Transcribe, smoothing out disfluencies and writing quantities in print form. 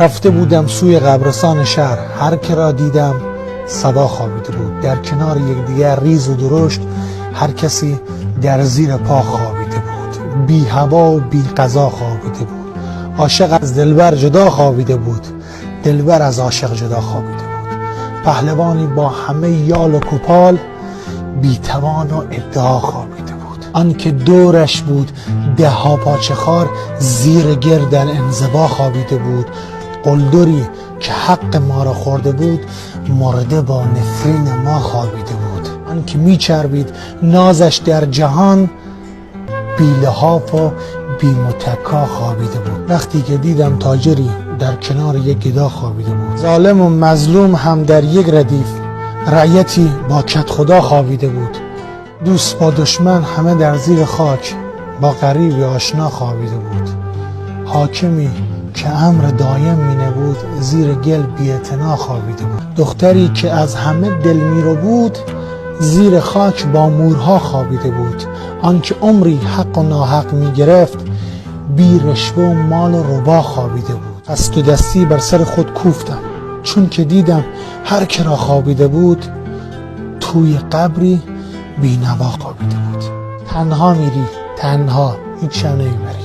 رفته بودم سوی قبرستان شهر، هر که را دیدم صدا خوابیده بود. در کنار یکدیگر ریز و درشت، هر کسی در زیر پا خوابیده بود. بی هوا و بی غذا خوابیده بود. عاشق از دلبر جدا خوابیده بود، دلبر از عاشق جدا خوابیده بود. پهلوانی با همه یال و کوپال، بی توان و ادعا خوابیده بود. آن که دورش بود ده ها پاچه خار، زیر گرد در انزوا خوابیده بود. قلدری که حق ما را خورده بود، مرده با نفرین ما خوابیده بود. آن که می چربید نازش در جهان، بی لحاف و بی متکا خوابیده بود. وقتی که دیدم تاجری در کنار یک گدا خوابیده بود. ظالم و مظلوم هم در یک ردیف، رعیتی با کت خدا خوابیده بود. دوست با دشمن همه در زیر خاک، با غریب آشنا خوابیده بود. حاکمی که امر دایم می نبود، زیر گل بی اعتنا خوابیده بود. دختری که از همه دل می رو بود، زیر خاک با مورها خوابیده بود. آن که عمری حق و ناحق می گرفت، بی رشوه و مال و ربا خوابیده بود. از تو دستی بر سر خود کوفتم، چون که دیدم هر که را خوابیده بود، توی قبری بی نوا خوابیده بود. تنها میری، تنها، هیچ هم نمیبری.